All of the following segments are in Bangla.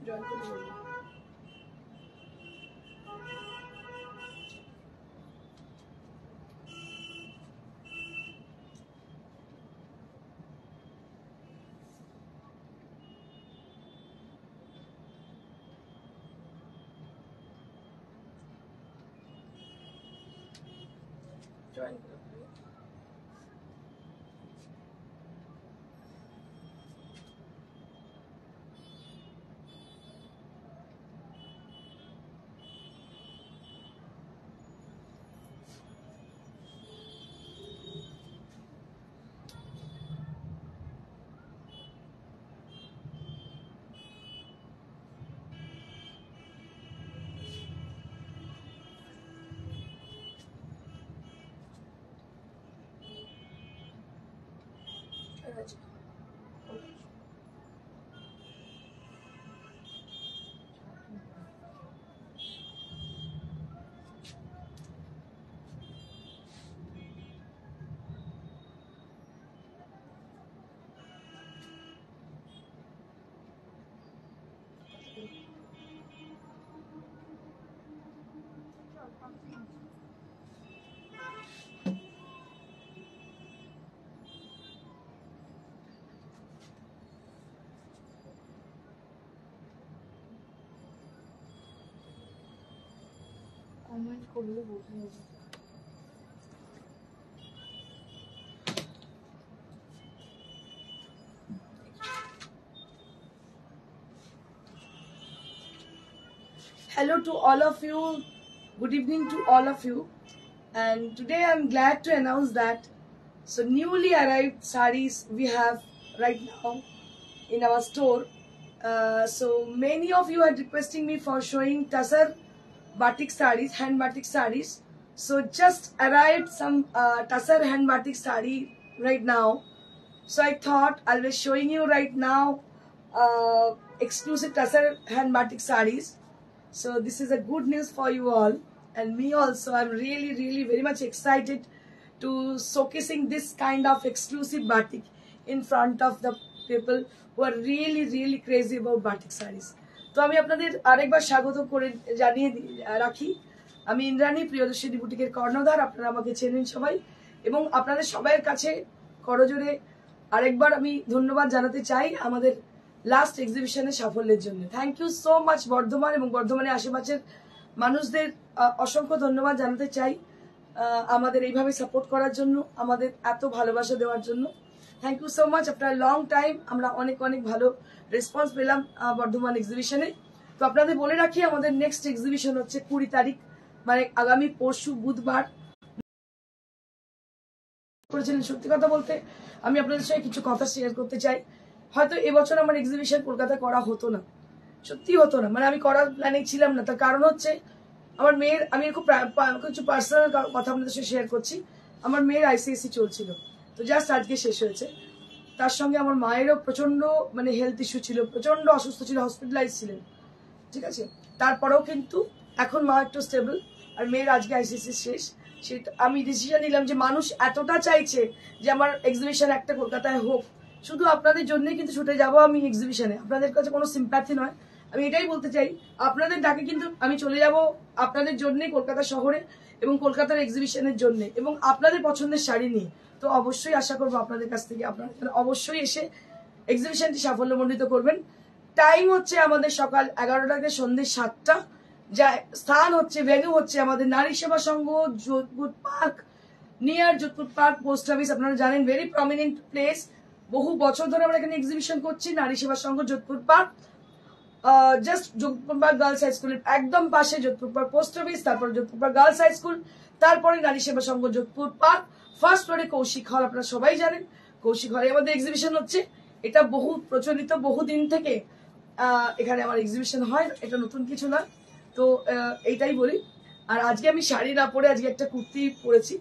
কমেন্ট করলে বুঝে যাবে। Hello to all of you, good evening to all of you, and today I'm glad to announce that so newly arrived sarees we have right now in our store. So many of you are requesting me for showing Tasar batik sarees, hand batik sarees. So just arrived some Tasar hand batik saree right now. So I thought I'll be showing you right now exclusive Tasar hand batik sarees. So this is a good news for you all and me also. I'm really very much excited to showcasing this kind of exclusive batik in front of the people who are really crazy about batik sarees. তো আমি আপনাদের আরেকবার স্বাগত করে জানিয়ে রাখি, আমি ইন্দ্রাণী প্রিয়দর্শিনী বুটিকের কর্ণধার। আপনারা আমাকে চেনেন সবাই এবং আপনাদের সবাইয়ের কাছে করজোরে আরেকবার আমি ধন্যবাদ জানাতে চাই আমাদের লাস্ট এক্সিবিশনের সাফল্যের জন্য। Thank you so much Bardhaman এবং বর্ধমানের আশেপাশের মানুষদের অসংখ্য ধন্যবাদ জানাতে চাই আমাদের এইভাবে সাপোর্ট করার জন্য, আমাদের এত ভালোবাসা দেওয়ার জন্য। Thank you so much. After long time আমরা অনেক ভালো রেসপন্স পেলাম বর্ধমান এক্সিবিশনে। তো আপনাদের বলে রাখি আমাদের নেক্সট এক্সিবিশন হচ্ছে 20 তারিখ, মানে আগামী পরশু বুধবার করেছিলেন। সত্যি কথা বলতে আমি আপনাদের সাথে কিছু কথা শেয়ার করতে চাই। হয়তো এবছর আমার এক্সিবিশন কলকাতায় করা হতো না, সত্যি হতো না, মানে আমি করার প্ল্যানিং ছিলাম না। তার কারণ হচ্ছে আমার মেয়ের, আমি খুব কিছু পার্সোনাল কথা আপনাদের সাথে শেয়ার করছি। আমার মেয়ের আইসিএসসি চলছিল, তো জাস্ট আজকে শেষ হয়েছে। তার সঙ্গে আমার মায়েরও প্রচন্ড মানে হেলথ ইস্যু ছিল, প্রচন্ড অসুস্থ ছিল, হসপিটালাইজ ছিলেন, ঠিক আছে। তারপরেও কিন্তু এখন মা একটু স্টেবল আর মেয়ের আজকে আইসিএসসি শেষ। সেটা আমি ডিসিশন নিলাম যে মানুষ এতটা চাইছে যে আমার এক্সিবিশন একটা কলকাতায় হোক, শুধু আপনাদের জন্যই কিন্তু ছুটে যাবো আমি এক্সিবিশনে। আপনাদের কাছে কোনো সিম্প্যাথি নয়, আমি এটাই বলতে চাই, আপনাদের ডাকে কিন্তু আমি চলে যাব আপনাদের জন্যই কলকাতা শহরে এবং কলকাতার এক্সিবিশনের জন্য এবং আপনাদের পছন্দের শাড়ি নিয়ে। তো অবশ্যই আশা করবো আপনাদের কাছ থেকে আপনারা অবশ্যই এসে এক্সিবিশনটি সাফল্যমণ্ডিত করবেন। টাইম হচ্ছে আমাদের সকাল 11টা থেকে সন্ধ্যে 7টা, যা স্থান হচ্ছে ভেন্যু হচ্ছে আমাদের Nari Seva Sangha, Jodhpur park, near Jodhpur park post office. আপনারা জানেন ভেরি প্রমিনেন্ট প্লেস, বহু বছর ধরে আমরা এখানে এক্সিবিশন করছি। Nari Seva Sangha Jodhpur park, just Jodhpur park girls high স্কুলের একদম পাশে যোধপুর পার্ক পোস্ট অফিস, তারপর Jodhpur park girls high school, তারপরে নারী সেবা সংঘ যোধপুর পার্ক, ফার্স্ট ফ্লোরে কৌশিক হল। আপনারা সবাই জানেন কৌশিক হলে আমাদের এক্সিবিশন হচ্ছে। এটা বহু প্রচলিত, বহুদিন থেকে এখানে আমার এক্সিবিশন হয়, এটা নতুন কিছু না। তো এইটাই বলি। আর আজকে আমি শাড়ি না পরে আজকে একটা কুর্তি পরেছি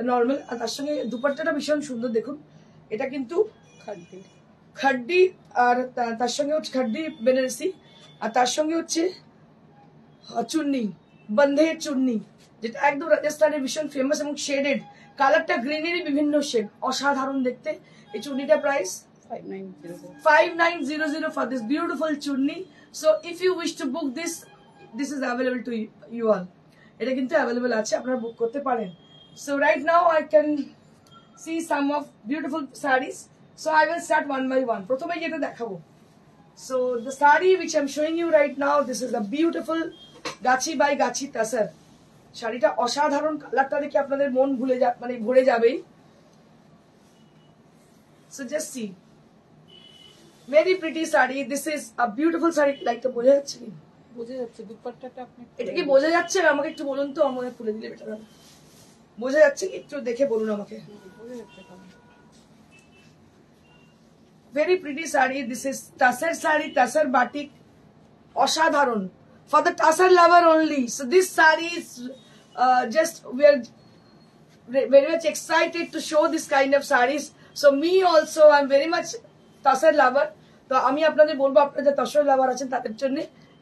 নর্মাল, আর তার সঙ্গে দুপাট্টাটা ভীষণ সুন্দর। দেখুন এটা কিন্তু খাড্ডি আর তার সঙ্গে হচ্ছে খাড্ডি বেনারসি, আর তার সঙ্গে হচ্ছে চুন্নি, বন্ধের চুন্নি, যেটা একদম রাজস্থানের ভীষণ ফেমাস এবং শেডেড, কালারটা গ্রিনেরই বিভিন্ন শেড, অসাধারণ দেখতে। এই চুন্নিটা price 5900 for this beautiful chunni. So if you wish to book this, this is available to you all. এটা কিন্তু available আছে, আপনারা বুক করতে পারেন. So right now I can see some of beautiful sarees. So I will start one by one. প্রথমে যেটা দেখাবো. So the saree which I'm showing you right now, this is a beautiful Gachhi by গাছি তাসার. শাড়িটা অসাধারণ, কালারটা দেখে আপনাদের মন ভরে যাবেই. So just see. Very pretty saree. This is a beautiful saree. Like to বোঝা যাচ্ছে কি? বোঝা যাচ্ছে দুপাট্টাটা আপনি এটা কি বোঝা যাচ্ছে? আমাকে একটু বলুন তো, আমাকে খুলে দিলে বেটার হবে. বোঝা যাচ্ছে কি? একটু দেখে বলুন আমাকে. বোঝা যাচ্ছে কেমন? Very pretty saree. This is Tasar saree, Tasar batik. অসাধারণ. For the Tasar lover only. So this saree is we are very much excited to show this kind of sarees. So me also, I'm very much Tasar lover. তো আমি আপনাদের বলবো, আপনারা যে তসর লাভার আছেন তাদের জন্য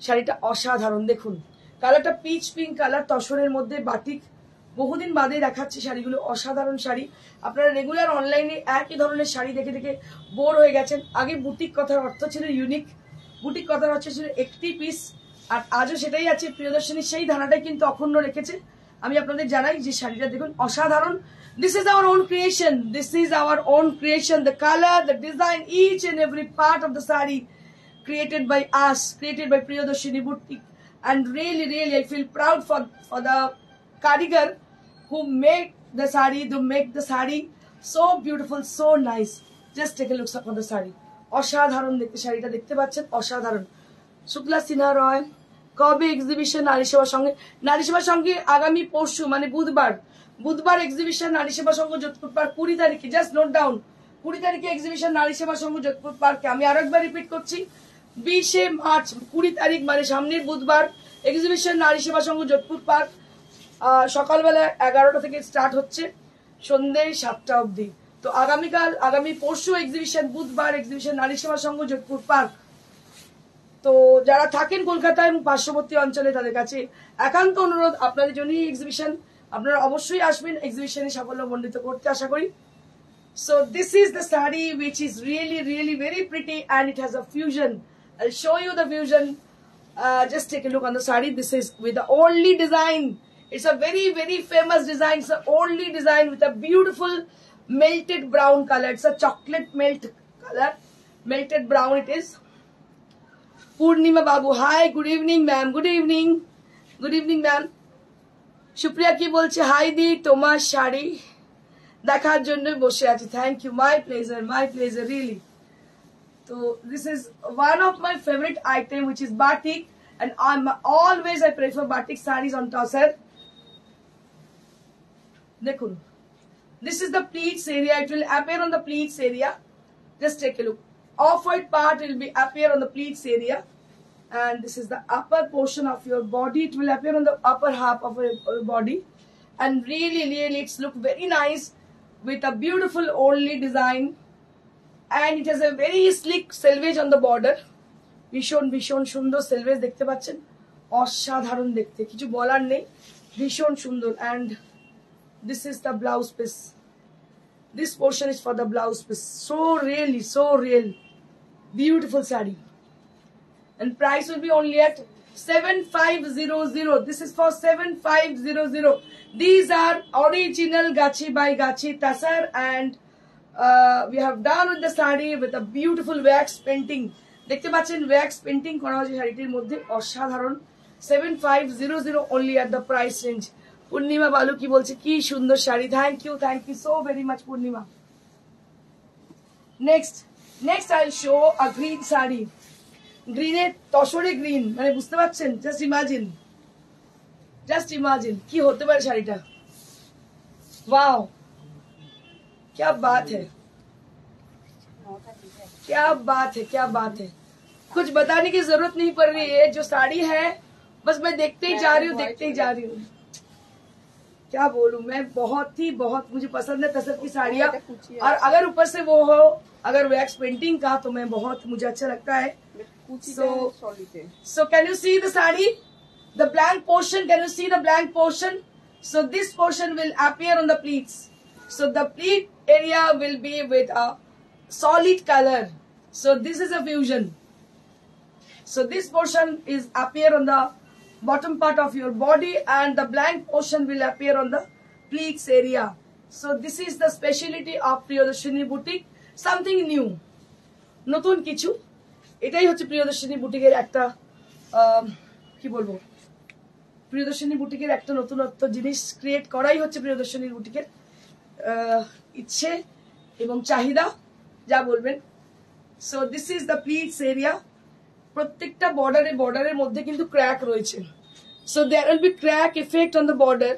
শাড়িটা অসাধারণ. দেখুন কালারটা পিচ পিঙ্ক কালার, তসরের মধ্যে বাটিক. বহুদিন বাদে দেখাচ্ছি শাড়িগুলো, অসাধারণ শাড়ি. আপনারা রেগুলার অনলাইনে একই ধরনের শাড়ি দেখে দেখে বোর হয়ে গেছেন. আগে বুটিক কথার অর্থ ছিল ইউনিক, বুটিক কথার অর্থ ছিল একটি পিস, আর আজও সেটাই আছে. প্রিয়দর্শনী সেই ধারাটাই কিন্তু অক্ষুণ্ণ রেখেছে. আমি আপনাদের জানাই যে শাড়িটা দেখুন অসাধারণ. This is our own creation. This is our own creation. The color, the design, each and every part of the saree created by us, created by Priyadarshini Boutique. And really, really, I feel proud for the karigar who made the saree, to make the saree so beautiful, so nice. Just take a look upon the saree. অসাধারণ দেখতে শাড়িটা, দেখতে পাচ্ছেন অসাধারণ. শুক্লা সিনহা রয় কবে এক্সিবিশন নারী সেবা সঙ্গে আগামী পরশু মানে বুধবার এক্সিবিশন নারী সেবা সংঘ যোধপুর পার্ক 20 তারিখে. জাস্ট নোট ডাউন, 20 তারিখে এক্সিবিশন নারী সেবা সংঘ যোধপুর পার্কে. আমি আরো একবার রিপিট করছি, 20 মার্চ 20 তারিখ মানে সামনের বুধবার এক্সিবিশন নারী সেবা সংঘ যোধপুর পার্ক. সকালবেলা 11টা থেকে স্টার্ট হচ্ছে, সন্ধ্যে 7টা অবধি. তো আগামী পরশু এক্সিবিশন, বুধবার এক্সিবিশন নারী সেবা সংঘ যোধপুর পার্ক. তো যারা থাকেন কলকাতায় এবং পার্শ্ববর্তী অঞ্চলে তাদের কাছে একান্ত অনুরোধ, আপনাদের জন্য এক্সিবিশন, আপনারা অবশ্যই আসবেন, এক্সিবিশনে সাফল্য মণ্ডিত করতে আশা করি. So this is the saree which is really, really very pretty, and it has a fusion. I'll show you the fusion. Just take a look on the saree. This is with the only design. It's a very, very famous design. It's the only design with a beautiful melted brown color. It's a chocolate melt color, melted brown it is. Purnima Babu, hi, good evening ma'am, good evening ma'am. Supriya কি বলছে, হাই দি, তোমার শাড়ি দেখার জন্য বসে আছি. Thank you, my pleasure really. তো this is one of my favourite item which is batik, and I prefer batik sarees on Tasar. দেখুন, this is the pleats area. It will appear on the pleats area. Just take a look. Off-white part will be appear on the pleats area. And this is the upper portion of your body. It will appear on the upper half of your body, and really, really, it's look very nice with a beautiful only design, and it has a very slick selvage on the border. ভীষণ সুন্দর selvage দেখতে পাচ্ছেন, অসাধারণ দেখতে, কিছু বলার নেই, ভীষণ সুন্দর. And this is the blouse piece. This portion is for the blouse piece. So real, beautiful saree. And price will be only at 7500. This is for 7500. These are original Gachi by Gachi Tasar, and we have done with the saree with a beautiful wax painting. দেখতে পাচ্ছেন wax painting করা হয়েছে শাড়িটির মধ্যে, অসাধারণ. 7500 only at the price range. পূর্ণিমা বালু কি বলছে, কি সুন্দর sari. Thank you so very much Purnima. Next I'll show a green saree. গ্রিনের তসরে গ্রিন, মানে বুঝতে পারছেন, জাস্ট ইমাজিন কি হতে পারে শাড়িটা. वाओ, क्या बात है. कुछ बताने की जरूरत नहीं पड़ रही है. जो साड़ी है बस मैं देखते ही जा रही हूँ. क्या बोलूं मैं, बहुत मुझे पसंद है तसर की साड़ियाँ. और अगर ऊपर से वो हो, अगर वैक्स पेंटिंग का, तो मैं मुझे अच्छा लगता है. So can you see the saree, the blank portion? Can you see the blank portion? So this portion will appear on the pleats. So the pleat area will be with a solid color. So this is a fusion. So this portion is appear on the bottom part of your body and the blank portion will appear on the pleats area. So this is the speciality of Priyadarshini Boutique. Something new. নতুন কিছু, এটাই হচ্ছে প্রিয়দর্শিনী বুটিকের একটা কি বলবো, প্রিয়দর্শিনী বুটিকের একটা নতুনত্ব জিনিস ক্রিয়েট করাই হচ্ছে প্রিয়দর্শিনী বুটিকের ইচ্ছে এবং চাহিদা, যা বলবেন। So this is the pleats area. প্রত্যেকটা বর্ডারের মধ্যে কিন্তু ক্র্যাক রয়েছে। So there will be crack effect on the border.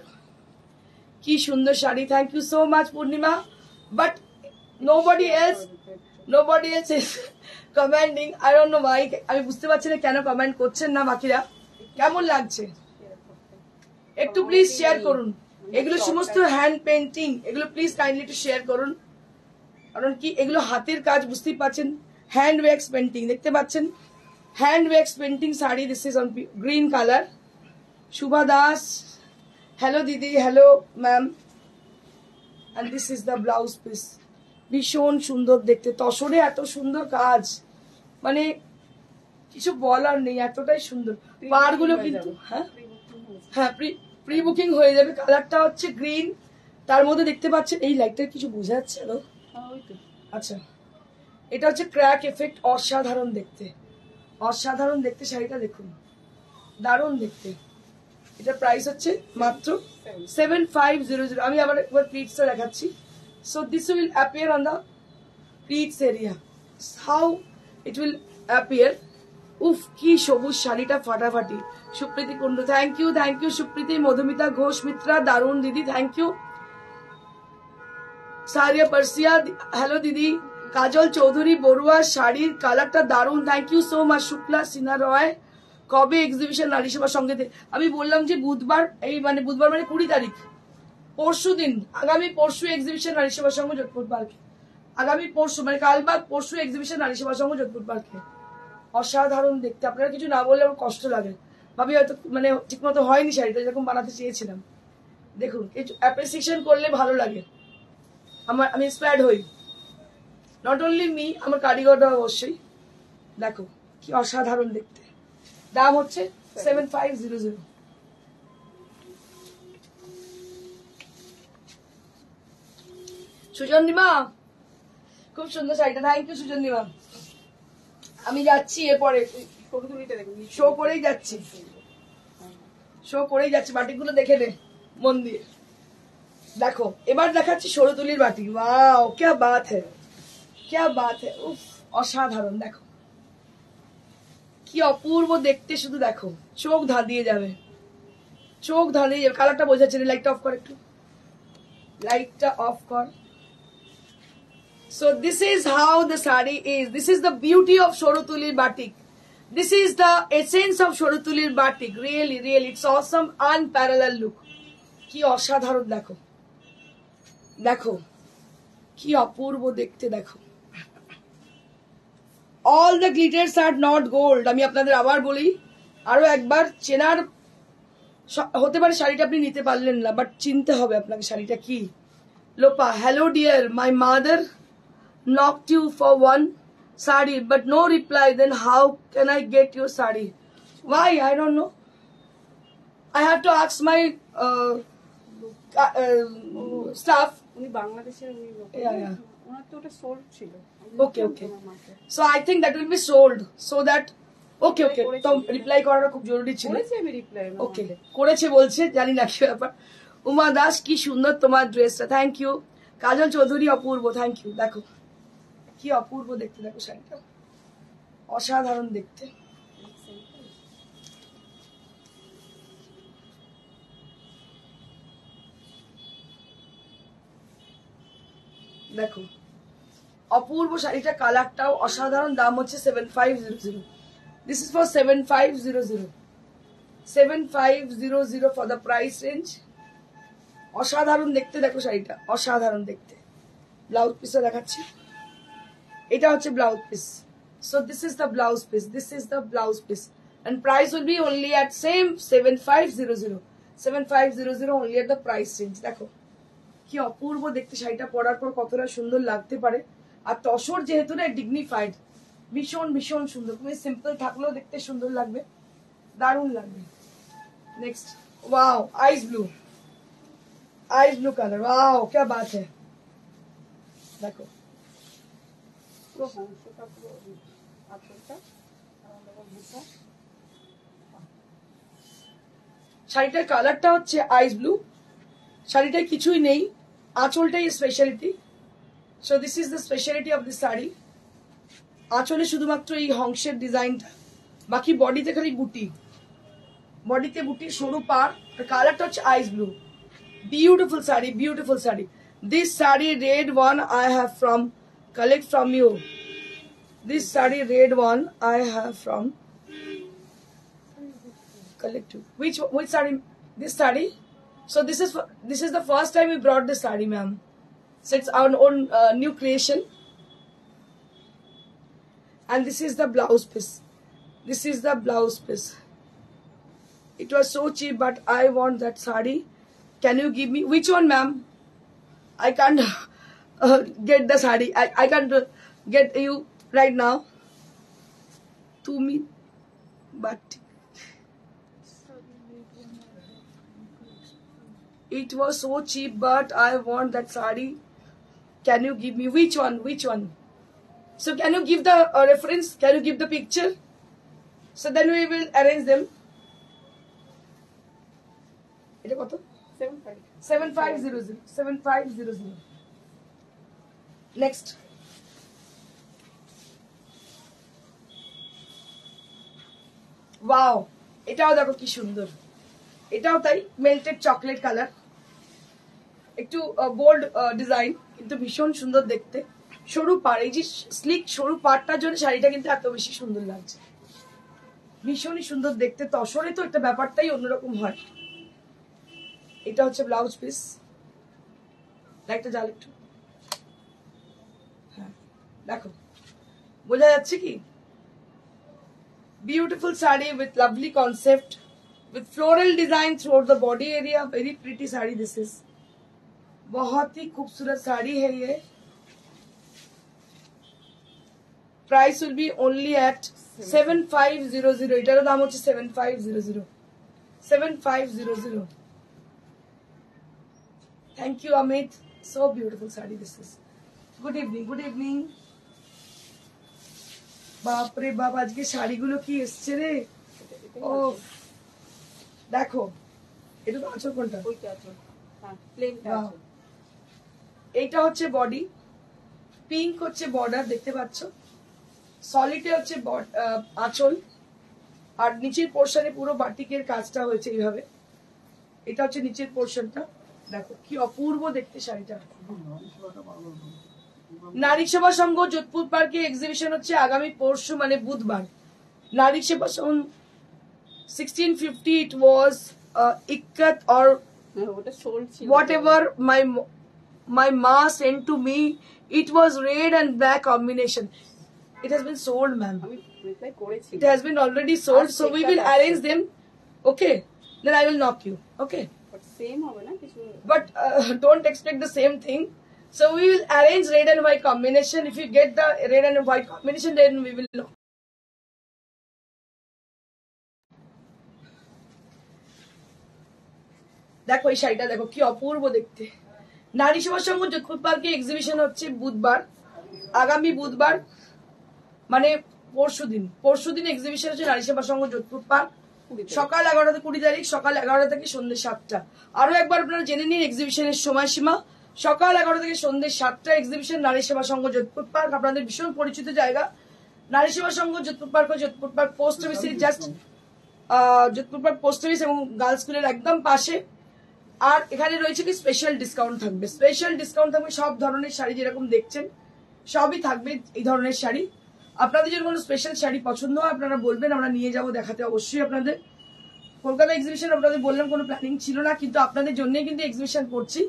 কি সুন্দর sari, thank you so much Purnima. But nobody else is commenting, I don't know why. আমি বুঝতে পারছি না কেন কমেন্ট করছেন না বাকিরা। কেমন লাগছে একটু প্লিজ শেয়ার করুন। এগুলো সমস্ত হ্যান্ড পেন্টিং, এগুলো প্লিজ কাইন্ডলি একটু শেয়ার করুন। কারণ কি এগুলো হাতের কাজ, বুঝতেই পাচ্ছেন, হ্যান্ড ওয়াক্স পেন্টিং দেখতে পাচ্ছেন, hand wax painting sari. This is on green colour. Shubha Das, hello দিদি, hello ma'am. And this is the blouse piece. ভীষণ সুন্দর দেখতে, তসরে এত সুন্দর কাজ, মানে কিছু বলার নেই, এতটাই সুন্দর। পাড়গুলো কিন্তু হ্যাঁ প্রি বুকিং হয়ে যাবে। কালারটা হচ্ছে গ্রিন, তার মধ্যে দেখতে পাচ্ছেন এই লাইটটার কিছু বোঝা যাচ্ছে না? আচ্ছা, এটা হচ্ছে ক্র্যাক এফেক্ট। অসাধারণ দেখতে, অসাধারণ দেখতে শাড়িটা, দেখুন দারুণ দেখতে। এটা প্রাইস হচ্ছে মাত্র 7500। আমি আবার একবার প্লিটসটা দেখাচ্ছি। So this will appear on the pleats area. How it will appear. উফ কি সবুজ শাড়িটা, ফাটাফাটি। Supriti Kundu, thank you Supriti. মধুমিতা ঘোষ মিত্রা, দারুণ দিদি, thank you. Saria Parsia, hello দিদি। কাজল চৌধুরী বড়ুয়া, শাড়ির কালারটা দারুণ, thank you so much. Shukla Sinha Roy, কবে এক্সিবিশন নারী সেবা সঙ্গেতে? আমি বললাম যে বুধবার, এই মানে বুধবার মানে 20 তারিখ, পরশু দিন, আগামী পরশু এক্সিবিশন নারী সেবা সংঘ যোধপুর পার্কে। আগামী পরশু মানে কাল বাদ পরশু এক্সিবিশন নারী সেবা সংঘ যোধপুর পার্কে। অসাধারণ দেখতে। আপনারা কিছু না বললে আমার কষ্ট লাগে, ভাবি হয়তো মানে ঠিক মতো হয়নি শাড়িটা যেরকম বানাতে চেয়েছিলাম। দেখুন কিছু অ্যাপ্রিসিয়েশন করলে ভালো লাগে, আমি ইন্সপায়ার্ড হই। নট অনলি মি, আমার কারিগররা অবশ্যই। দেখো কি অসাধারণ দেখতে। দাম হচ্ছে 7500। সুজন্দিমা, খুব সুন্দর শাড়িটা, থ্যাংক ইউ সুজন্দিমা। আমি যাচ্ছি এরপরে, শো করেই যাচ্ছি, বাটিগুলো দেখে নে মন দিয়ে। দেখো এবার দেখাচ্ছি সরুতুলির বাটি। ওয়াও क्या बात है, क्या बात है। উফ অসাধারণ, দেখো কি অপূর্ব দেখতে, শুধু দেখো চোখ ধাঁধিয়ে যাবে, চোখ ধাঁধিয়ে যাবে। কালারটা বোঝাচ্ছে না, লাইটটা অফ কর একটু, লাইটটা অফ কর। So this is how the sari is. This is the beauty of Shorutulir batik. This is the essence of Shorutulir batik. Really, it's awesome, unparalleled look. কি অসাধারণ দেখো, দেখো কি অপূর্ব দেখতে, দেখো। All the glitters are not gold. আমি আপনাদের আবার বলি, আরো একবার চেনার হতে পারে শাড়িটা আপনি নিতে পারলেন না, বাট চিনতে হবে আপনাকে শাড়িটা কি। Lopa, hello dear, my mother knocked you for one sari but no reply, then how can I get your sari? Why? I don't know. I have to ask my staff. উনি বাংলাদেশের, উনি ওনার তো ওটা সোল্ড ছিল। Okay. So I think that will be sold, so that okay তো রিপ্লাই করাটা খুব জরুরি ছিল। আমি রিপ্লাই ওকে করেছে বলছে, জানি না কি ব্যাপার। উমা দাস, কি সুন্দর তোমার ড্রেসটা, থ্যাংক ইউ। কাজল চৌধুরী, অপূর্ব, থ্যাংক ইউ। দেখো কি অপূর্ব দেখতে, দেখো শাড়িটা অসাধারণ দেখতে। দেখো অপূর্ব শাড়িটা, কালারটাও অসাধারণ। দাম হচ্ছে 7500। This is for 7500, 7500 for the price range. অসাধারণ দেখতে, দেখো শাড়িটা অসাধারণ দেখতে। ব্লাউজ পিসটা দেখাচ্ছি, এটা হচ্ছে blouse piece. So this is the blouse piece, this is the blouse piece, and price will be only at same 7500, 7500 only at the price range. দেখো কি অপূর্ব দেখতে শাড়িটা, পরার পর কতটা সুন্দর লাগতে পারে আর তসর যেহেতু না ডিগনিফাইড, ভীষণ ভীষণ সুন্দর। তুমি সিম্পল থাকলেও দেখতে সুন্দর লাগবে, দারুণ লাগবে। নেক্সট, ওয়াও, আইস ব্লু, आइस ब्लू कलर, वाह क्या बात है। देखो পুরো হংসটা পুরো আঁচলটা আর আমরা বুঝা। শাড়িটার কালারটা হচ্ছে আইস ব্লু, শাড়িটায় কিছুই নেই, আঁচলটাই speciality. So this is the speciality of this sari. আঁচলে শুধুমাত্র এই হংসের ডিজাইনটা, বাকি বডিতে খালি বুটি, বডিতে বুটি, সরু পাড়, আর কালারটা হচ্ছে আইস blue. Beautiful saree, beautiful saree. This saree red one I have from collect from you. This saree red one I have from collect you. Which saree? This saree. So this is the first time we brought this saree, ma'am. So it's our own new creation. And this is the blouse piece. This is the blouse piece. It was so cheap, but I want that saree. Can you give me which one, ma'am? I can't get the sari. I can't get you right now. To me, but it was so cheap. But I want that sari. Can you give me which one? Which one? So can you give the reference? Can you give the picture? So then we will arrange them. এটা কত? 7500 7500 নেক্সট, ওয়াও, এটাও দেখো কি সুন্দর, এটাও তাই মেল্টেড চকলেট কালার, একটু বোল্ড ডিজাইন, কিন্তু ভীষণ সুন্দর দেখতে। সরু পাড়, এই যে স্লিক সরু পাড়টার জন্য শাড়িটা কিন্তু এত বেশি সুন্দর লাগছে, ভীষণই সুন্দর দেখতে। তসরে তো একটা ব্যাপারটাই অন্যরকম হয়। এটা হচ্ছে ব্লাউজ পিস, লাইটটা জ্বাল একটু, হ্যাঁ দেখো বোঝা যাচ্ছে কি? Beautiful sari with lovely concept, with floral design throughout the body area. Very pretty sari this is, बहुत ही खूबसूरत साड़ी है ये। Price will be only at 7500। এটার দাম হচ্ছে 7500 7500। Thank you Amit, so beautiful sari this is। Good evening, good evening। বাপ রে বাপ, আজকে শাড়িগুলো কি এসছে রে। ও দেখো, এটা তো আঁচল কোনটা? ওইটা আছে, হ্যাঁ প্লেনটা আছে। এইটা হচ্ছে বডি, পিঙ্ক হচ্ছে বর্ডার, দেখতে পাচ্ছ, সলিডে হচ্ছে আঁচল, আর নিচের পোর্শনে পুরো বাটিকের কাজটা হয়েছে এইভাবে। এটা হচ্ছে নিচের পোর্শনটা, দেখো কি অপূর্ব দেখতে শাড়িটা। নারী সেবা সংঘ যোধপুর পার্কে এক্সিবিশন হচ্ছে আগামী পরশু মানে বুধবার। নারী সেবা সংঘ 1650 it was ikat or ওটা সোল ছিল, whatever my ma sent to me, it was red and black combination. It has been sold, ma'am. আমি রিপ্লাই করেছি। It has been already sold, so we will arrange them. Okay, then I will knock you. Okay, but same হবে না কিছু। but don't expect the same thing. So we will arrange red and white combination. If you get the red and white combination, then we will know. দেখো এই শাড়িটা দেখো কি অপূর্ব দেখতে। নারী সেবা সংঘ যোধপুর পার্কে এক্সিবিশন হচ্ছে বুধবার, আগামী বুধবার মানে পরশুদিন এক্সিবিশন হচ্ছে নারী সেবা সংঘ যোধপুর পার্ক, সকাল 11টা, 20 তারিখ সকাল 11টা থেকে সন্ধ্যে 7টা। আরো একবার আপনারা জেনে নিন এক্সিবিশনের সময়সীমা, সকাল 11টা থেকে সন্ধ্যে 7টা এক্সিবিশন, নারী সেবা সংঘ যোধপুর পার্ক। আপনাদের ভীষণ পরিচিত জায়গা Nari Seva Sangha Jodhpur park, Jodhpur park post অফিসের just Jodhpur park post office এবং গার্লস স্কুলের একদম পাশে। আর এখানে রয়েছে কি স্পেশাল ডিসকাউন্ট থাকবে, স্পেশাল ডিসকাউন্ট থাকবে সব ধরনের শাড়ি যেরকম দেখছেন সবই থাকবে এই ধরনের শাড়ি। আপনাদের যদি কোনো স্পেশাল শাড়ি পছন্দ হয় আপনারা বলবেন, আমরা নিয়ে যাব দেখাতে অবশ্যই আপনাদের। কলকাতা এক্সিবিশন আপনাদের বললাম কোনো প্ল্যানিং ছিল না, কিন্তু আপনাদের জন্যই কিন্তু এক্সিবিশন করছি।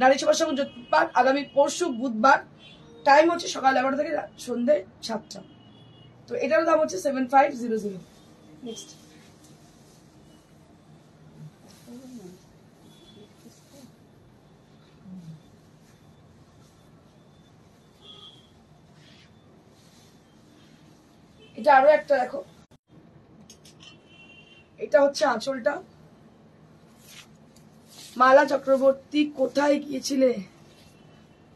নারী সেবা সংঘ যোধপুর পার্ক আগামী পরশু বুধবার, টাইম হচ্ছে সকাল 11টা থেকে সন্ধ্যে 7টা। তো এটার দাম হচ্ছে 7500। নেক্সট, এটা আরো একটা দেখো, এটা হচ্ছে আঁচলটা। মালা চক্রবর্তী কোথায় গিয়েছিলে?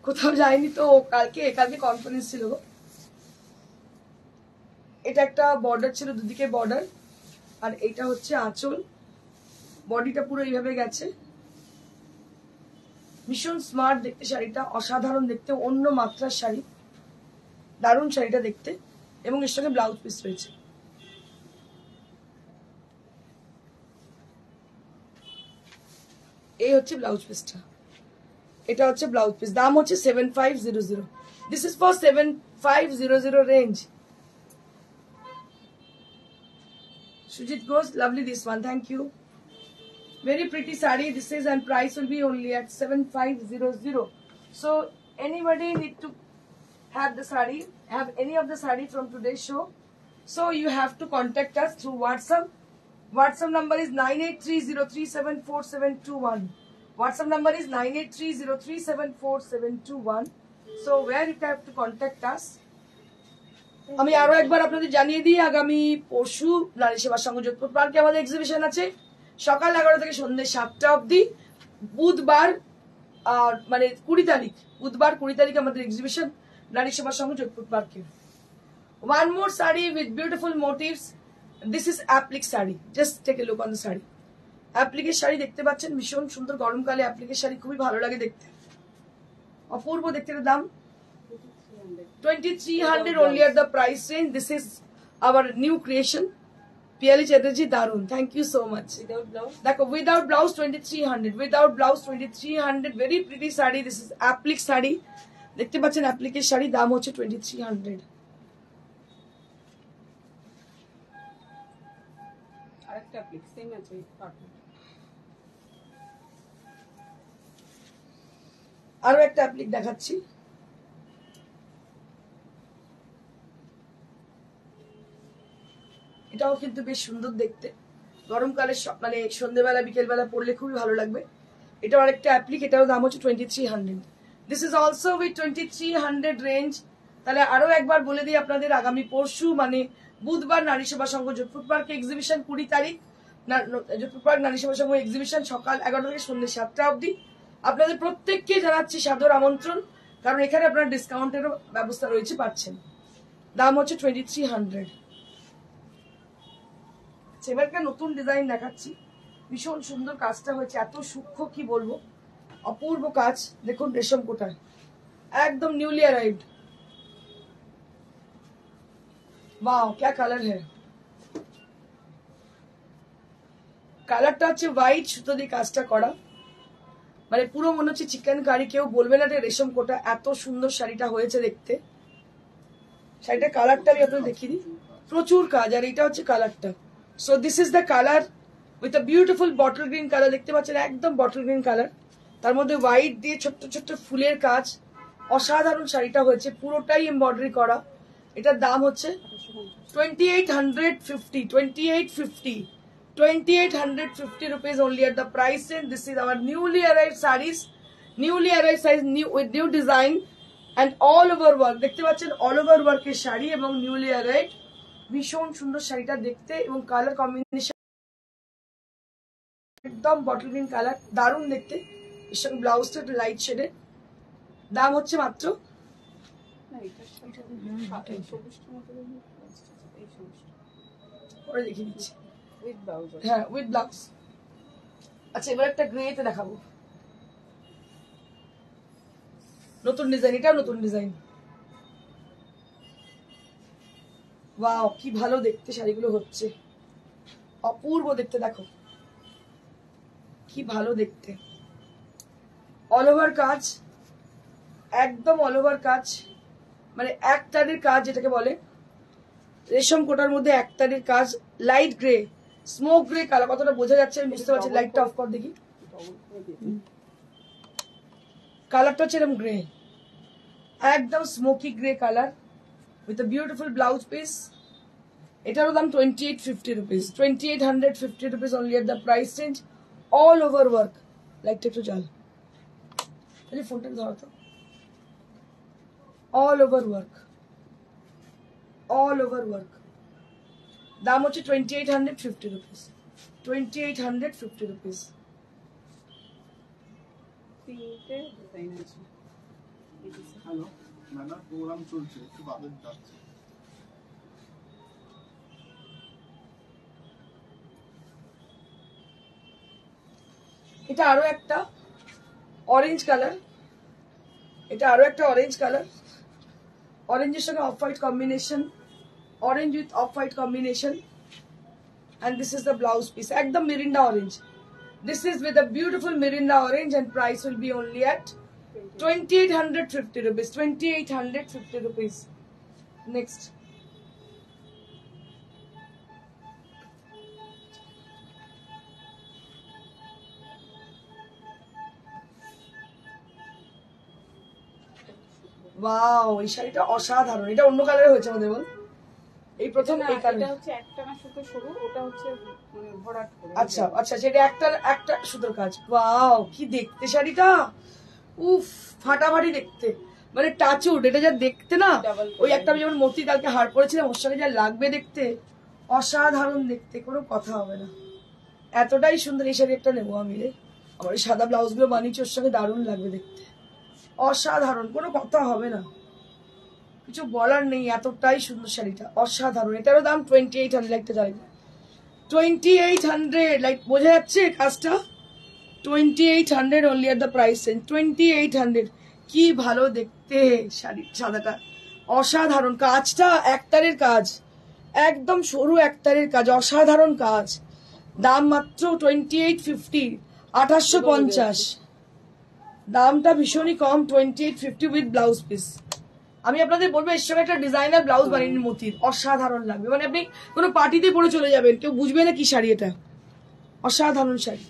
কোথাও যায়নি তো, কালকে কনফারেন্স ছিল গো। এটা একটা বর্ডার ছিল, দুদিকে বর্ডার, আর এটা হচ্ছে আঁচল। বডিটা পুরো এইভাবে গেছে। ভীষণ স্মার্ট দেখতে শাড়িটা, অসাধারণ দেখতে, অন্য মাত্রার শাড়ি, দারুণ শাড়িটা দেখতে। এবং এর সঙ্গে ব্লাউজ পিস রয়েছে। এই হচ্ছে ব্লাউজ পিসটা, এটা হচ্ছে ব্লাউজ পিস। দাম হচ্ছে 7500। This is for 7500 range. Sujit Ghosh, lovely this one, thank you. Very pretty sari this is, and price will be only at 7500. So anybody need to have the sari, have any of the sari from today's show, so you have to contact us through WhatsApp. WhatsApp number is 9830374721. WhatsApp number is 9830374721. So where you have to contact us. আমি আরো একবার আপনাদের জানিয়ে দিই, আগামী পরশু নারী সেবা সংঘ যোধপুর পার্কে আমাদের এক্সিবিশন আছে, সকাল 11টা থেকে সন্ধ্যে 7টা অবধি। বুধবার মানে 20 তারিখ, বুধবার 20 তারিখ আমাদের এক্সিবিশন নারী সেবা সংঘ যোধপুর পার্কে। One more sari with beautiful motifs. This is applique sari, just take a look on the sari. অ্যাপ্লিকের শাড়ি দেখতে পাচ্ছেন, ভীষণ সুন্দর, গরমকালে অ্যাপ্লিকের শাড়ি খুবই ভালো লাগে দেখতে, অপূর্ব দেখতে। দাম 2300 only at the price range. This is our new creation. Piyali Chatterjee, darun. Thank you so much. Without blouse? Dekho, without blouse 2300. Without blouse 2300. Very pretty sari. This is applique sari. দেখতে পাচ্ছেন অ্যাপ্লিকের শাড়ি, দাম হচ্ছে 2300। আরেকটা অ্যাপ্লিক সেম আছে কাটন। আরো একটা অ্যাপ্লিক দেখাচ্ছি। এটাও কিন্তু বেশ সুন্দর দেখতে, গরমকালে মানে সন্ধ্যেবেলা বিকেলবেলা পরলে খুবই ভালো লাগবে। এটাও আরেকটা অ্যাপ্লিক, এটাও দাম হচ্ছে 2300। This is also with 2300 range. তাহলে আরো একবার বলে দিই আপনাদের, আগামী পরশু মানে বুধবার নারী সেবা সংঘ যোধপুর পার্ক এক্সিবিশন 20 তারিখ, যোধপুর পার্ক নারী সেবা সংঘ এক্সিবিশন সকাল 11টা থেকে সন্ধ্যে 7টা অবধি। আপনাদের প্রত্যেককে জানাচ্ছি সাদর আমন্ত্রণ, কারণ এখানে আপনার ডিসকাউন্টেরও ব্যবস্থা রয়েছে, পাচ্ছেন। দাম হচ্ছে 2300। এবারকার নতুন ডিজাইন দেখাচ্ছি, ভীষণ সুন্দর কাজটা হয়েছে, এত সূক্ষ্ম কি বলবো, অপূর্ব কাজ। দেখুন রেশম কোটায়, একদম নিউলি অ্যারাইভড। वाओ क्या কালার है, কালারটা হচ্ছে হোয়াইট সুতো দিয়ে কাজটা করা, মানে পুরো মনে হচ্ছে চিকেন কারি, কেউ বলবে না এটা রেশম কোটা, এত সুন্দর শাড়িটা হয়েছে দেখতে। শাড়িটার কালারটা আমি আপনাদের দেখিয়ে দিই, প্রচুর কাজ, আর এটা হচ্ছে কালারটা। So this is the colour with a beautiful bottle green colour, দেখতে পাচ্ছেন একদম বটল গ্রিন কালার, তার মধ্যে হোয়াইট দিয়ে ছোট্ট ছোট্ট ফুলের কাজ, অসাধারণ শাড়িটা হয়েছে, পুরোটাই এমব্রয়ডারি করা। এটার দাম হচ্ছে 2850, 2850 rupees only at the price range. This is our newly arrived sarees, new with new design and all over work. দেখতে পাচ্ছেন all over work এর শাড়ি এবং newly arrived, ভীষণ সুন্দর শাড়িটা দেখতে, এবং কালার কম্বিনেশন একদম বটল গ্রিন কালার, দারুণ দেখতে। এর সঙ্গে ব্লাউজটা একটু লাইট শেডের। দাম হচ্ছে মাত্র পরে দেখিয়ে দিচ্ছি, হ্যাঁ উইথ ব্লাউজ। আচ্ছা এবার একটা গ্রেতে দেখাবো, নতুন ডিজাইন, এটাও নতুন ডিজাইন। ওয়াও কি ভালো দেখতে শাড়িগুলো হচ্ছে, অপূর্ব দেখতে, দেখো কি ভালো দেখতে, অল ওভার কাজ, একদম অল ওভার কাজ, মানে একতারের কাজ যেটাকে বলে, রেশম কোটার মধ্যে একতারের কাজ, light grey, smoke grey colour, কতটা বোঝা যাচ্ছে আমি বুঝতে পারছি, লাইটটা অফ কর দেখি। কালারটা হচ্ছে এরকম গ্রে, একদম smoky grey colour with a beautiful blouse piece. এটারও দাম 2850 rupees, 2850 rupees only at the price range, all over work। লাইটটা একটু জ্বাল, ফোনটা ধরো তো, all over work, all over work। দাম হচ্ছে 2850 রুপিস, 2850 রুপিস। তিনটে ডিজাইন আছে। হ্যালো ম্যাডাম, প্রোগ্রাম চলছে, একটু বাদে যাচ্ছে। এটা আরো একটা অরেঞ্জ কালার, এটা আরো একটা অরেঞ্জ কালার, অরেঞ্জের সঙ্গে off white combination, orange with off white combination, and this is the blouse piece, ekdam mirinda orange. This is with a beautiful mirinda orange and price will be only at 2850 rupees, 2850 rupees. Next. Wow, এই শাড়িটা অসাধারণ। এটা অন্য কালারে হয়েছে আমাদের, বল এই প্রথম এই এটা কালার। হচ্ছে একটা না সুতো সরু, ওটা হচ্ছে মানে ভরাট করে। আচ্ছা আচ্ছা, সেটা একটা সুতোর কাজ। ওয়াও, কি দেখতে শাড়িটা, উফ ফাটাফাটি দেখতে, মানে টাচউড। এটা যা দেখতে না, ওই একটা আমি যেমন মতি কালকে হার পরেছিলাম, ওর সঙ্গে যা লাগবে দেখতে, অসাধারণ দেখতে, কোনো কথা হবে না। এতটাই সুন্দর। এই শাড়ি একটা নেবো আমি রে, আমার এই সাদা ব্লাউজ গুলো বানিয়েছি, ওর সঙ্গে দারুণ লাগবে দেখতে, অসাধারণ, কোনো কথা হবে না, কিছু বলার নেই, এতটাই সুন্দর শাড়িটা, অসাধারণ। এটারও দাম 2800, একটা জানি 2800, লাইক বোঝা যাচ্ছে কাজটা, 2800 only at the price range, 2800। কি ভালো দেখতে শাড়ি, সাদাটা অসাধারণ, কাজটা একতারের কাজ, একদম সরু একতারের কাজ, অসাধারণ কাজ। দাম মাত্র 2850, 2850। দামটা ভীষণই কম, 2850 উইথ ব্লাউজ পিস। আমি আপনাদের বলবো এর সঙ্গে একটা ডিজাইনার ব্লাউজ বানিয়ে নিন মতির, অসাধারণ লাগবে। মানে আপনি কোনো পার্টিতে পরে চলে যাবেন, কেউ বুঝবে না কি শাড়ি এটা, অসাধারণ শাড়ি।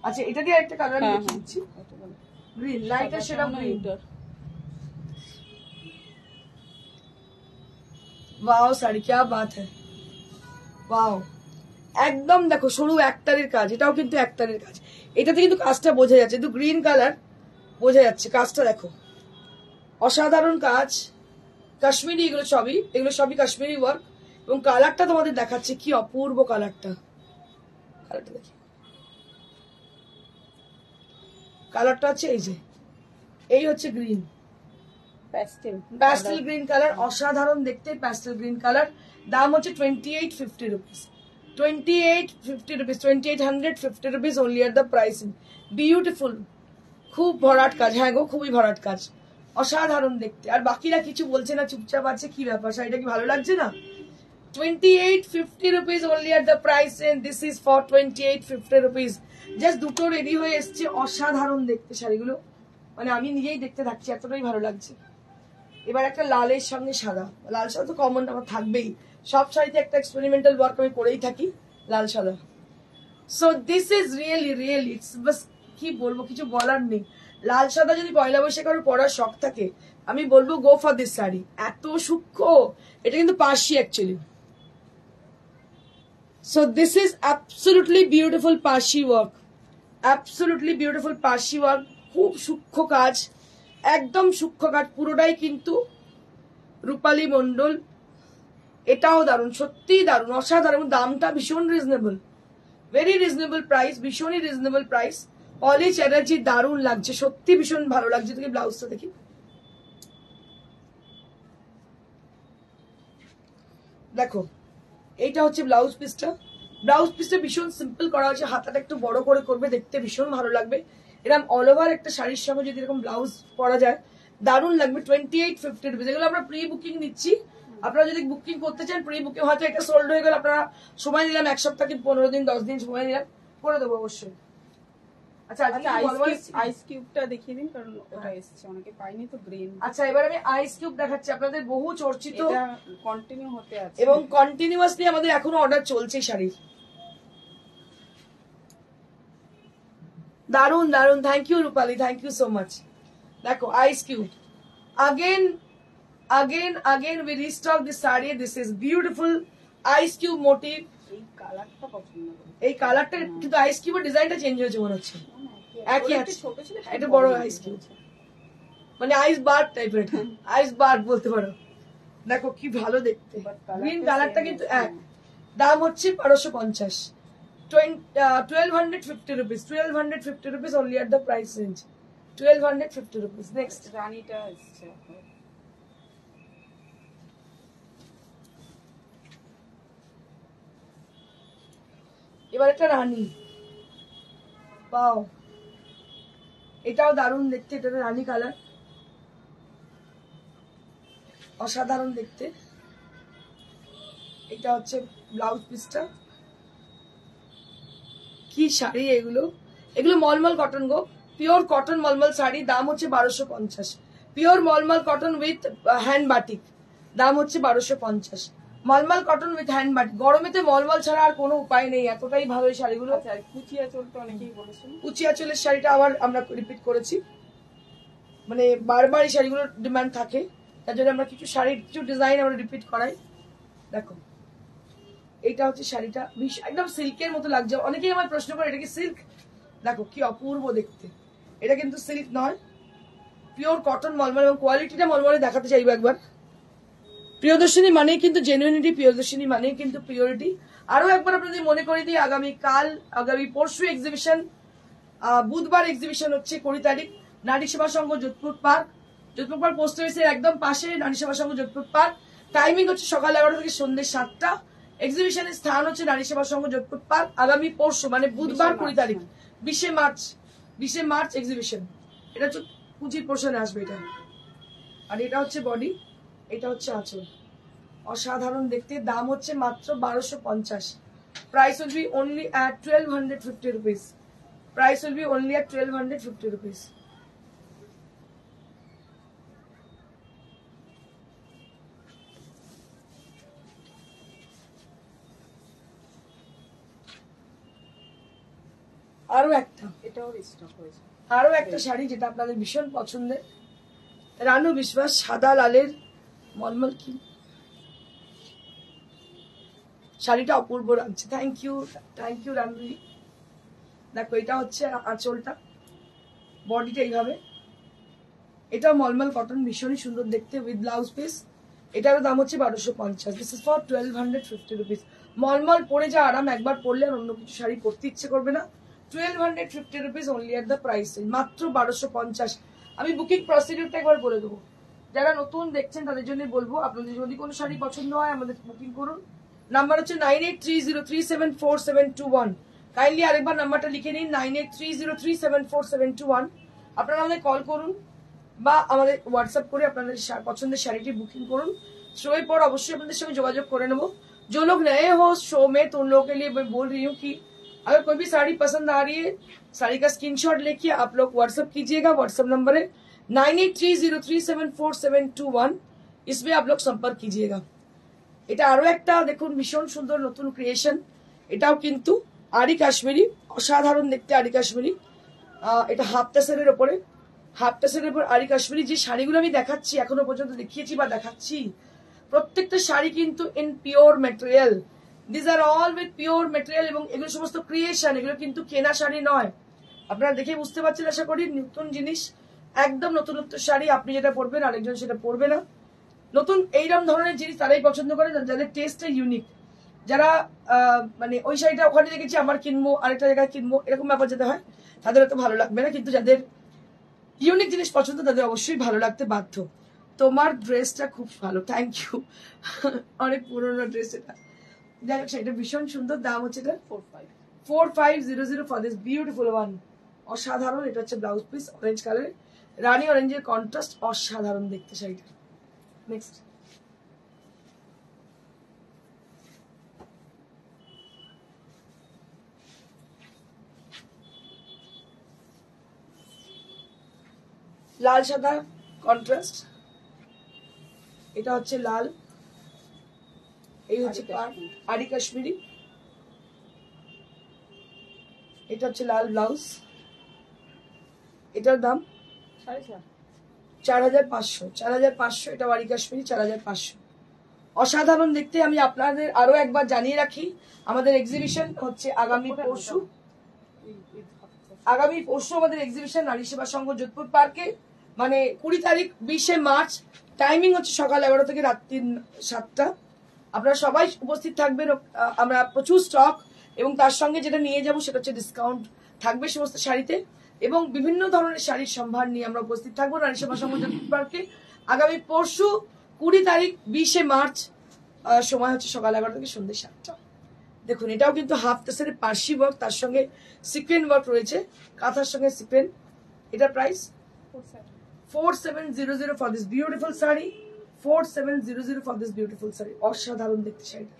আচ্ছা, এটা দিয়ে একটা কালার দেখিয়ে দিচ্ছি, green, lighter shade of green. Wow sari, क्या बात है, ওয়াও, একদম দেখো সরু একতারের কাজ, এটাও কিন্তু একতারের কাজ। এটাতে কিন্তু কাজটা বোঝা যাচ্ছে, কিন্তু গ্রিন কালার বোঝা যাচ্ছে, কাজটা দেখো, অসাধারণ কাজ, কাশ্মীরি, এগুলো সবই কাশ্মীরি ওয়ার্ক। এবং কালারটা তোমাদের দেখাচ্ছে, কি অপূর্ব কালারটা, কালারটা দেখি, কালারটা হচ্ছে এই যে, এই হচ্ছে গ্রিন, প্যাস্টেল গ্রিন কালার, অসাধারণ দেখতে, প্যাস্টেল গ্রিন কালার। দাম হচ্ছে 2850 rupees, 2850 rupees, 2850 rupees only at the price. Beautiful, খুব ভরাট কাজ, হ্যাঁ গো খুবই ভরাট কাজ, অসাধারণ দেখতে। আর বাকিরা কিছু বলছে না, চুপচাপ আছে, কি ব্যাপার, শাড়িটা কি ভালো লাগছে না? 2850 rupees only at the price, and this is for 2850 rupees. Just দুটো রেডি হয়ে এসছে, অসাধারণ দেখতে শাড়িগুলো, মানে আমি নিজেই দেখতে থাকছি, এতটাই ভালো লাগছে। এবার একটা লালের সঙ্গে সাদা, লাল সাদা তো কমন আমার থাকবেই, সব শাড়িতে একটা এক্সপেরিমেন্টাল ওয়ার্ক আমি করেই থাকি, লাল সাদা। So this is really it's, বাস কি বলবো, কিছু বলার নেই। লাল সাদা যদি পয়লা বৈশাখ কারো পরার শখ থাকে, আমি বলবো গো ফর দিস শাড়ি, এত সূক্ষ্ম। এটা কিন্তু Parsi actually. So this is absolutely beautiful Parsi work, absolutely beautiful Parsi work, খুব সূক্ষ্ম কাজ, একদম সূক্ষ্ম কাজ, পুরোটাই কিন্তু রূপালী মন্ডল। এটাও দারুণ, সত্যি দারুণ, অসাধারণ। দামটা ভীষণ রিজনেবল, ভেরি রিজনেবল প্রাইস, ভীষণই রিজনেবল প্রাইস। অলি চ্যাটার্জি, দারুণ লাগছে, সত্যি ভীষণ ভালো লাগছে। দেখি ব্লাউজটা দেখি, দেখো এইটা হচ্ছে ব্লাউজ পিসটা। ব্লাউজ পিসটা ভীষণ সিম্পল করা হয়েছে, হাতাটা একটু বড় করে করবে, দেখতে ভীষণ ভালো লাগবে। এরকম অল ওভার একটা শাড়ির সঙ্গে যদি এরকম ব্লাউজ পরা যায়, দারুণ লাগবে। 2850 রুপিস। এগুলো আমরা প্রি বুকিং নিচ্ছি, আপনারা যদি বুকিং করতে চান প্রি বুকিং, হয়তো এটা সোল্ড হয়ে গেল, আপনারা সময় নিলাম 1 সপ্তাহ কি 15 দিন 10 দিন সময় নিলাম, করে দেবো অবশ্যই। আচ্ছা, আইস কিউবটা দেখিয়ে দিন, কারণ ওটা এসেছে, অনেকে পাইনি তো গ্রিন। আচ্ছা, এবার আমি আইস কিউব দেখাচ্ছি আপনাদের, বহু চর্চিত, এটা কন্টিনিউ হতে আছে এবং কন্টিনিউয়াসলি আমাদের এখনো অর্ডার চলছে শাড়ির। দারুন দারুন, thank you Rupali, thank you so much. দেখো ice cube, again we restock this saree. This is beautiful ice cube motif. এই কালারটা পছন্দ করি, এই কালারটা কিন্তু আইস কিউবের ডিজাইনটা চেঞ্জ হয়েছে মনে হচ্ছে, একই আছে, ছোট ছিল, এটা বড় আইস কিউব, মানে আইস বার টাইপের, আইস বার বলতে পারো। দেখো কি ভালো দেখতে, But colourটা গ্রিন কালারটা same কিন্তু আছে। এক। দাম হচ্ছে 1250, 1250 rupees, 1250 rupees only at the price range, 1250 rupees. Next, রানীটা এসছে এখন। এবার একটা রানী, পাও এটাও দারুণ দেখতে, এটা রানী কালার, অসাধারণ দেখতে। এটা হচ্ছে ব্লাউজ পিসটা, কি শাড়ি এগুলো, এগুলো মলমল কটন গো, পিওর কটন মলমল শাড়ি, দাম হচ্ছে 1250, পিওর মলমল কটন উইথ হ্যান্ড বাটিক, দাম হচ্ছে 1250, মলমল কটন উইথ হ্যান্ড বাটিক। গরমেতে মলমল ছাড়া আর কোনো উপায় নেই, এতটাই ভালো এই শাড়িগুলো। আচ্ছা, আর কুচিয়া চোলটা অনেকেই বলেছেন। উচিয়া চুলের শাড়িটা আবার আমরা রিপিট করেছি, মানে বারবার এই শাড়িগুলোর ডিমান্ড থাকে, তার জন্য আমরা কিছু শাড়ির কিছু ডিজাইন আমরা রিপিট করাই। দেখো এইটা হচ্ছে শাড়িটা, একদম সিল্কের মতো লাগছে, অনেকেই আমার প্রশ্ন করে এটা কি সিল্ক, দেখো কি অপূর্ব দেখতে। এটা কিন্তু সিল্ক নয়, পিওর কটন মলমল, এবং কোয়ালিটিটা মলমলে দেখাতে চাইবো একবার। প্রিয়দর্শিনী মানেই কিন্তু জেনুইনিটি, প্রিয়দর্শিনী মানেই কিন্তু পিওরিটি। আরো একবার আপনাদের মনে করে দিই, আগামী পরশু এক্সিবিশন, বুধবার এক্সিবিশন হচ্ছে 20 তারিখ, নারী সেবা সংঘ যোধপুর পার্ক পোস্ট অফিসের একদম পাশে নারী সেবা সংঘ যোধপুর পার্ক। টাইমিং হচ্ছে সকাল 11টা থেকে সন্ধ্যে 7টা। এক্সিবিশনের স্থান হচ্ছে নারী সেবা সংঘ যোধপুর পার্ক। আগামী পরশু মানে বুধবার 20 তারিখ, 20 মার্চ এক্সিবিশন। এটা হচ্ছে পুঁজির পোর্শনে আসবে এটা। আর এটা হচ্ছে বডি, এটা হচ্ছে আঁচল, অসাধারণ দেখতে, দাম হচ্ছে মাত্র 1250, price will be only at 1250 rupees, price will be only at 1250 rupees. এটাও স্টক হয়েছে। আরো একটা শাড়ি যেটা আপনাদের ভীষণ পছন্দের, রানু বিশ্বাস সাদা লালের মলমল, কি শাড়িটা অপূর্ব লাগছে। Thank you Ranu. দেখো এটা হচ্ছে আঁচলটা, বডিটা এইভাবে, এটা মলমল কটন, ভীষণই সুন্দর দেখতে উইথ ব্লাউজ পিস। এটারও দাম হচ্ছে 1250, দিস ইজ ফর 1250 rupees। মলমল পরে যা আরাম, একবার পরলে আর অন্য কিছু শাড়ি পরতে ইচ্ছে করবে না। 1250 rupees only at the price, মাত্র 1250। আমি বুকিং প্রসিডিউরটা একবার বলে দেবো, যারা নতুন দেখছেন তাদের জন্য বলবো, আপনাদের যদি কোনো শাড়ি পছন্দ হয় আমাদের বুকিং করুন। নাম্বার হচ্ছে 9830374721। কাইন্ডলি আরেকবার নাম্বারটা লিখে নিন, 9830374721। আপনারা আমাদের কল করুন বা আমাদের হোয়াটসঅ্যাপ করে আপনাদের পছন্দের শাড়িটি বুকিং করুন। শোয়ের পর অবশ্যই আপনাদের সঙ্গে যোগাযোগ করে নেবো। जो लोग नए हो शो में, तो उन लोगों के लिए मैं बोल रही हूँ कि अगर कोई भी साड़ी पसंद आ रही है, साड़ी का स्क्रीनशॉट लेके आप लोग व्हाट्सएप कीजिएगा। व्हाट्सएप नंबर है 9830374721, इसमें आप लोग संपर्क कीजिएगा। এটা আরো একটা দেখুন ভীষণ সুন্দর নতুন ক্রিয়েশন, এটাও কিন্তু আরি কাশ্মীরি, অসাধারণ দেখতে আরি কাশ্মীরি। এটা হাফ টাসেলের উপরে, হাফ টাসেলের উপর আরি কাশ্মীরি। যে শাড়িগুলো আমি দেখাচ্ছি, এখনো পর্যন্ত দেখিয়েছি বা দেখাচ্ছি, প্রত্যেকটা শাড়ি কিন্তু in pure material, this are all with pure material, এবং এগুলো সমস্ত ক্রিয়েশন, এগুলো কিন্তু কেনা শাড়ি নয়। আপনারা দেখে বুঝতে পারছেন আশা করি, নতুন জিনিস, একদম নতুনত্ব শাড়ি। আপনি যেটা পরবেন আরেকজন সেটা পরবে না। নতুন এইরকম ধরনের জিনিস তারাই পছন্দ করে যাদের টেস্টটা ইউনিক, যারা মানে ওই শাড়িটা ওখানে দেখেছি আমার কিনবো, আরেকটা জায়গায় কিনবো, এরকম ব্যাপার যেতে হয়, তাদের তো ভালো লাগবে না। কিন্তু যাদের ইউনিক জিনিস পছন্দ তাদের অবশ্যই ভালো লাগতে বাধ্য। তোমার ড্রেসটা খুব ভালো, থ্যাংক ইউ। অনেক পুরোনো ড্রেস এটা, যাই হোক সেটা ভীষণ সুন্দর। দাম হচ্ছে এটা 4500 ফর দিস বিউটিফুল ওয়ান, অসাধারণ। এটা হচ্ছে ব্লাউজ পিস, অরেঞ্জ কালারের, রানী অরেঞ্জের কন্ট্রাস্ট, অসাধারণ দেখতে শাড়িটা। নেক্সট, লাল সাদা কন্ট্রাস্ট, এটা হচ্ছে লাল, এই হচ্ছে আরি কাশ্মীরি, এটা হচ্ছে লাল ব্লাউজ। এটার দাম 4500, 4500। এটা আরি কাশ্মীরি, 4500, অসাধারণ দেখতে। আমি আপনাদের আরো একবার জানিয়ে রাখি, আমাদের এক্সিবিশন হচ্ছে আগামী পরশু আমাদের এক্সিবিশন নারী সেবা সংঘ যোধপুর পার্কে, মানে 20 তারিখ 20 মার্চ। টাইমিং হচ্ছে সকাল 11 থেকে রাত্রি 7টা। আপনারা সবাই উপস্থিত থাকবেন। আমরা প্রচুর স্টক এবং তার সঙ্গে যেটা নিয়ে যাব সেটা হচ্ছে ডিসকাউন্ট থাকবে সমস্ত শাড়িতে, এবং বিভিন্ন ধরনের শাড়ির সম্ভার নিয়ে আমরা উপস্থিত থাকবো নারী সেবা সংগঠন পার্কে আগামী পরশু 20 তারিখ 20 মার্চ। সময় হচ্ছে সকাল 11 থেকে সন্ধ্যে 7টা। দেখুন এটাও কিন্তু হাফ তাসারের পার্সি ওয়ার্ক, তার সঙ্গে সিকোয়েন্স ওয়ার্ক রয়েছে, কাঁথার সঙ্গে সিকোয়েন্স। এটা price 4700 for this beautiful sari. 4700 for this beautiful sari. অসাধারণ দেখতে শাড়িটা।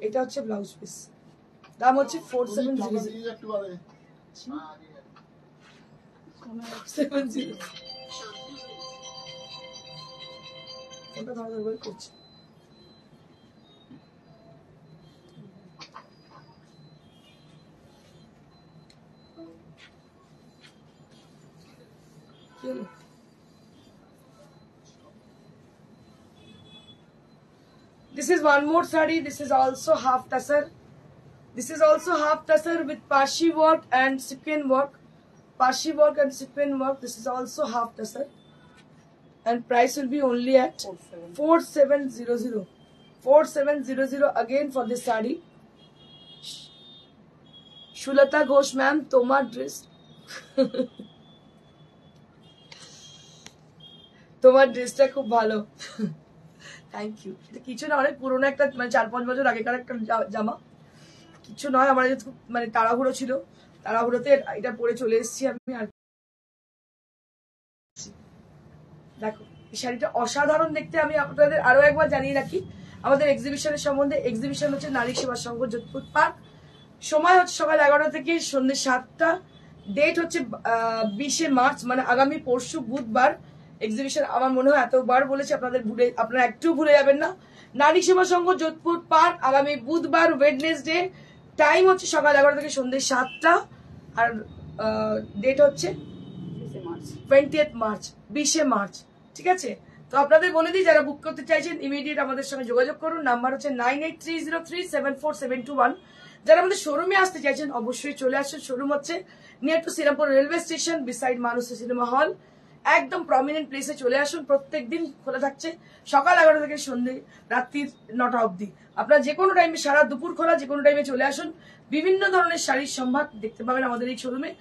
এটা হচ্ছে ব্লাউজ পিস, দাম হচ্ছে 4700। 70 ওটা ধরে করছে। This is one more sari. This is also half tasar. This is also half tasar with parshi work and sequin work. Parshi work and sequin work. This is also half tasar. And price will be only at 4700. 4700 again for this sari. Shulata Ghosh ma'am, Toma dress. তোমার ড্রেসটা খুব ভালো, থ্যাংক ইউ। এটা কিছু না, অনেক পুরোনো একটা, মানে 4-5 বছর আগেকার একটা জামা, কিছু নয়। আমার মানে তাড়াহুড়ো ছিল, তাড়াহুড়োতে এটা পরে চলে এসেছি আমি। আর দেখো এই শাড়িটা অসাধারণ দেখতে। আমি আপনাদের আরো একবার জানিয়ে রাখি আমাদের এক্সিবিশনের সম্বন্ধে। এক্সিবিশন হচ্ছে নারী সেবা সংঘ যোধপুর পার্ক। সময় হচ্ছে সকাল 11টা থেকে সন্ধ্যে 7টা। ডেট হচ্ছে 20 মার্চ, মানে আগামী পরশু বুধবার এক্সিবিশন। আমার মনে হয় এতবার বলেছি, আপনারা একটু ভুলে যাবেন না। নারী সেবা সংঘ যোধপুর পার্ক আগামী বুধবার ওয়েডনেসডে। টাইম হচ্ছে সকাল 11 থেকে সন্ধ্যে 7টা। আর ডেট হচ্ছে 20 মার্চ, 20 মার্চ। ঠিক আছে, তো আপনাদের বলে দিই যারা বুক করতে চাইছেন ইমিডিয়েট আমাদের সঙ্গে যোগাযোগ করুন। নাম্বার হচ্ছে 9830374721। যারা আমাদের শোরুমে আসতে চাইছেন অবশ্যই চলে আসুন। শোরুম হচ্ছে near to Srirampur railway station, beside Manush cinema hall. একদম প্রমিনেন্ট প্লেসে চলে আসুন। প্রত্যেকদিন খোলা থাকছে সকাল 11 থেকে সন্ধ্যে রাত্রির 9টা অবধি। আপনারা যে কোনো টাইমে, সারা দুপুর খোলা, যে কোনো টাইমে চলে আসুন। বিভিন্ন ধরনের শাড়ির সম্ভার দেখতে পাবেন আমাদের এই শোরুমে।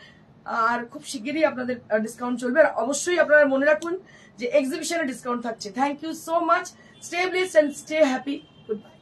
আর খুব শিগগিরই আপনাদের ডিসকাউন্ট চলবে। আর অবশ্যই আপনারা মনে রাখুন যে এক্সিবিশনে ডিসকাউন্ট থাকছে। Thank you so much. Stay blessed and stay happy. Good bye.